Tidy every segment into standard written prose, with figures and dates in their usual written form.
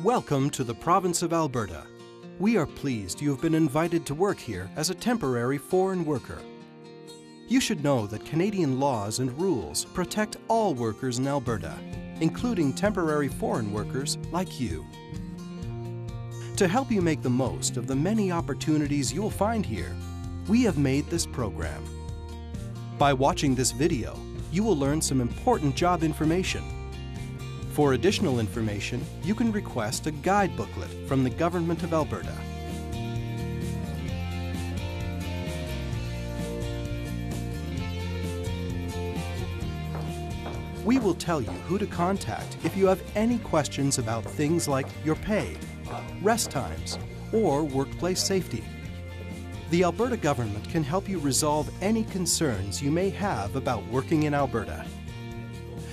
Welcome to the province of Alberta. We are pleased you have been invited to work here as a temporary foreign worker. You should know that Canadian laws and rules protect all workers in Alberta, including temporary foreign workers like you. To help you make the most of the many opportunities you'll find here, we have made this program. By watching this video, you will learn some important job information. For additional information, you can request a guide booklet from the Government of Alberta. We will tell you who to contact if you have any questions about things like your pay, rest times, or workplace safety. The Alberta government can help you resolve any concerns you may have about working in Alberta.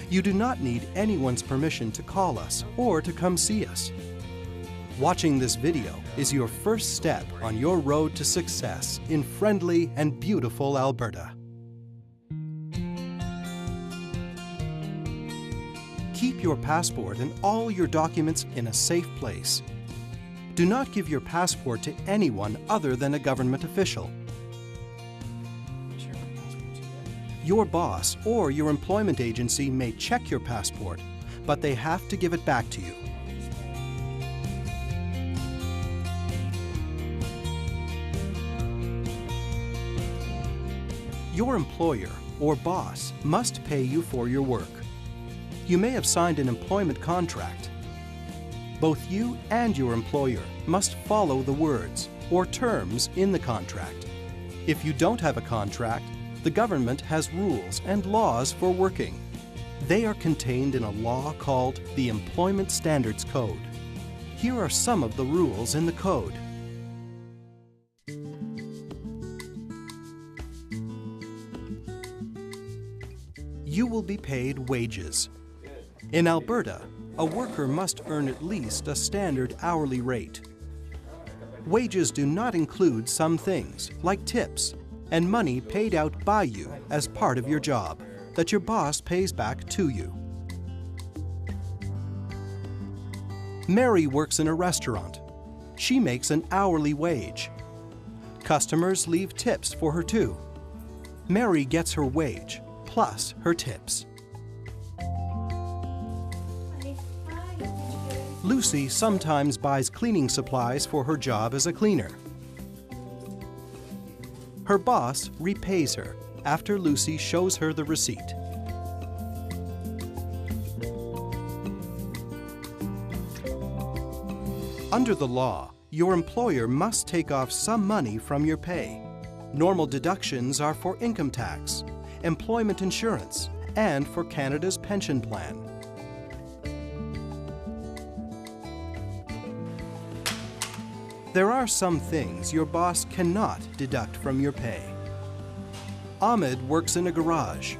You do not need anyone's permission to call us or to come see us. Watching this video is your first step on your road to success in friendly and beautiful Alberta. Keep your passport and all your documents in a safe place. Do not give your passport to anyone other than a government official. Your boss or your employment agency may check your passport, but they have to give it back to you. Your employer or boss must pay you for your work. You may have signed an employment contract. Both you and your employer must follow the words or terms in the contract. If you don't have a contract, the government has rules and laws for working. They are contained in a law called the Employment Standards Code. Here are some of the rules in the code. You will be paid wages. In Alberta, a worker must earn at least a standard hourly rate. Wages do not include some things, like tips, and money paid out by you as part of your job, that your boss pays back to you. Mary works in a restaurant. She makes an hourly wage. Customers leave tips for her too. Mary gets her wage, plus her tips. Lucy sometimes buys cleaning supplies for her job as a cleaner. Her boss repays her after Lucy shows her the receipt. Under the law, your employer must take off some money from your pay. Normal deductions are for income tax, employment insurance, and for Canada's pension plan. There are some things your boss cannot deduct from your pay. Ahmed works in a garage.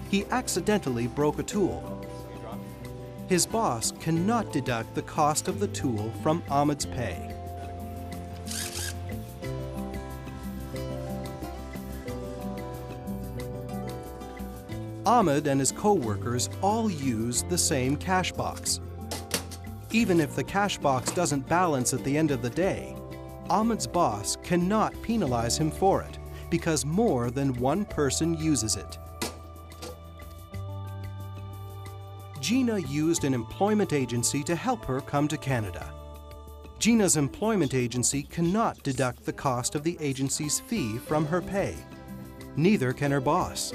He accidentally broke a tool. His boss cannot deduct the cost of the tool from Ahmed's pay. Ahmed and his co-workers all use the same cash box. Even if the cash box doesn't balance at the end of the day, Ahmed's boss cannot penalize him for it because more than one person uses it. Gina used an employment agency to help her come to Canada. Gina's employment agency cannot deduct the cost of the agency's fee from her pay. Neither can her boss.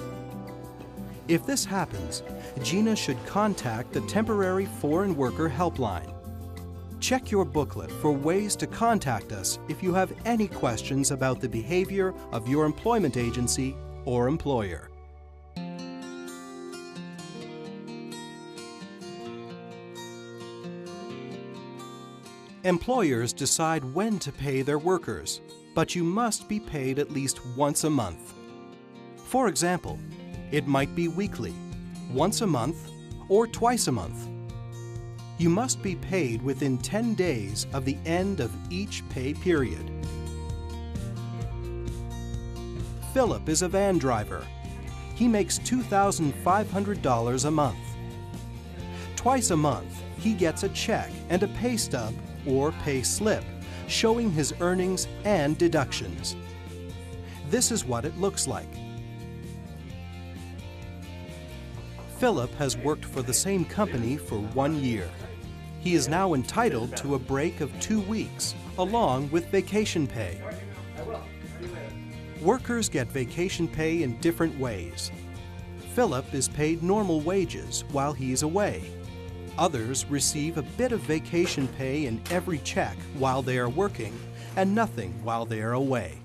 If this happens, Gina should contact the Temporary Foreign Worker Helpline. Check your booklet for ways to contact us if you have any questions about the behavior of your employment agency or employer. Employers decide when to pay their workers, but you must be paid at least once a month. For example, it might be weekly, once a month, or twice a month. You must be paid within 10 days of the end of each pay period. Philip is a van driver. He makes $2,500 a month. Twice a month, he gets a check and a pay stub or pay slip showing his earnings and deductions. This is what it looks like. Philip has worked for the same company for 1 year. He is now entitled to a break of 2 weeks, along with vacation pay. Workers get vacation pay in different ways. Philip is paid normal wages while he's away. Others receive a bit of vacation pay in every check while they are working and nothing while they are away.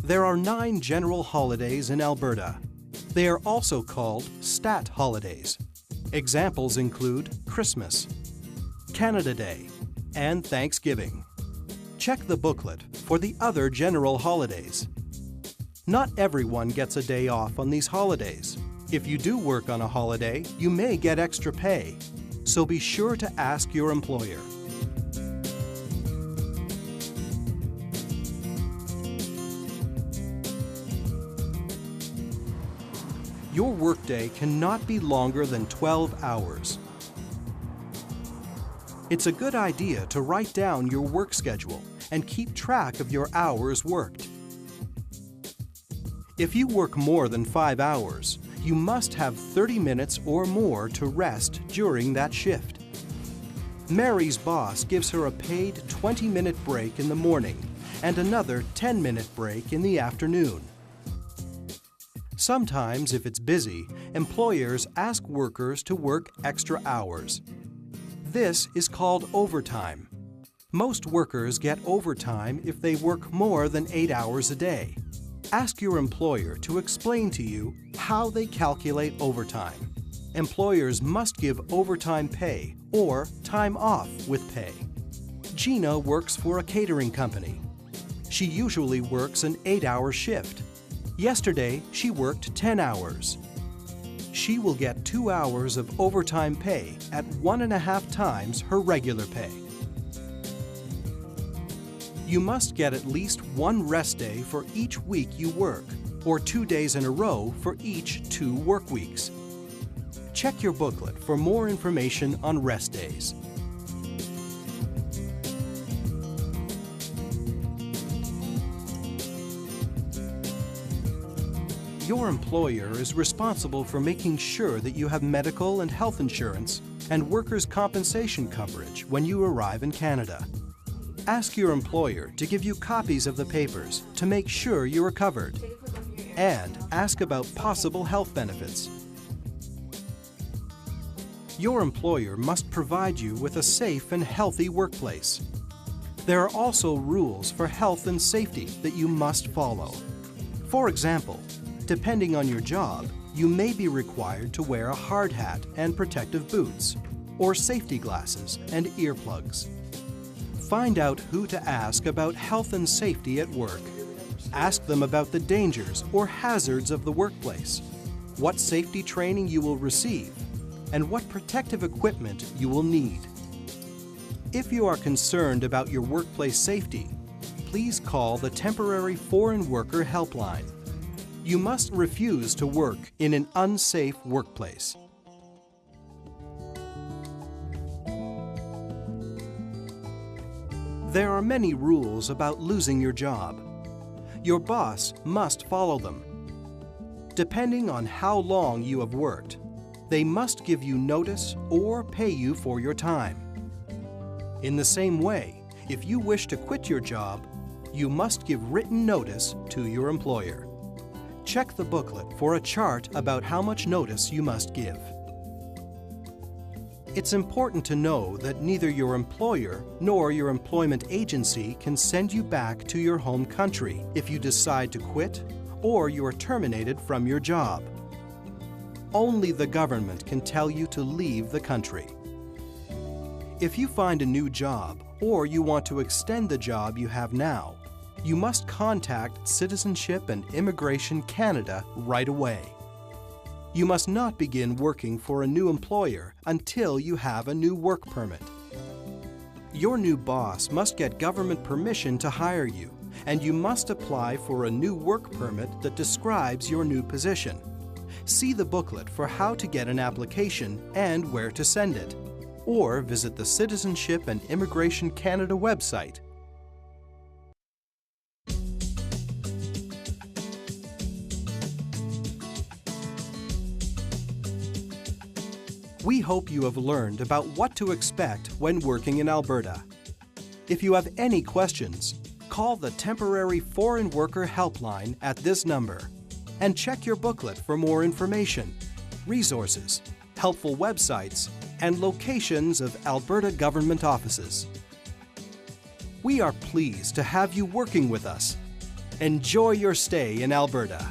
There are 9 general holidays in Alberta. They are also called stat holidays. Examples include Christmas, Canada Day, and Thanksgiving. Check the booklet for the other general holidays. Not everyone gets a day off on these holidays. If you do work on a holiday, you may get extra pay, so be sure to ask your employer. Your workday cannot be longer than 12 hours. It's a good idea to write down your work schedule and keep track of your hours worked. If you work more than 5 hours, you must have 30 minutes or more to rest during that shift. Mary's boss gives her a paid 20-minute break in the morning and another 10-minute break in the afternoon. Sometimes, if it's busy, employers ask workers to work extra hours. This is called overtime. Most workers get overtime if they work more than 8 hours a day. Ask your employer to explain to you how they calculate overtime. Employers must give overtime pay or time off with pay. Gina works for a catering company. She usually works an 8-hour shift. Yesterday, she worked 10 hours. She will get 2 hours of overtime pay at 1.5 times her regular pay. You must get at least 1 rest day for each week you work, or 2 days in a row for each 2 work weeks. Check your booklet for more information on rest days. Your employer is responsible for making sure that you have medical and health insurance and workers' compensation coverage when you arrive in Canada. Ask your employer to give you copies of the papers to make sure you are covered, and ask about possible health benefits. Your employer must provide you with a safe and healthy workplace. There are also rules for health and safety that you must follow. For example, depending on your job, you may be required to wear a hard hat and protective boots, or safety glasses and earplugs. Find out who to ask about health and safety at work. Ask them about the dangers or hazards of the workplace, what safety training you will receive, and what protective equipment you will need. If you are concerned about your workplace safety, please call the Temporary Foreign Worker Helpline. You must refuse to work in an unsafe workplace. There are many rules about losing your job. Your boss must follow them. Depending on how long you have worked, they must give you notice or pay you for your time. In the same way, if you wish to quit your job, you must give written notice to your employer. Check the booklet for a chart about how much notice you must give. It's important to know that neither your employer nor your employment agency can send you back to your home country if you decide to quit or you are terminated from your job. Only the government can tell you to leave the country. If you find a new job or you want to extend the job you have now, you must contact Citizenship and Immigration Canada right away. You must not begin working for a new employer until you have a new work permit. Your new boss must get government permission to hire you, and you must apply for a new work permit that describes your new position. See the booklet for how to get an application and where to send it, or visit the Citizenship and Immigration Canada website. We hope you have learned about what to expect when working in Alberta. If you have any questions, call the Temporary Foreign Worker Helpline at this number and check your booklet for more information, resources, helpful websites, and locations of Alberta government offices. We are pleased to have you working with us. Enjoy your stay in Alberta.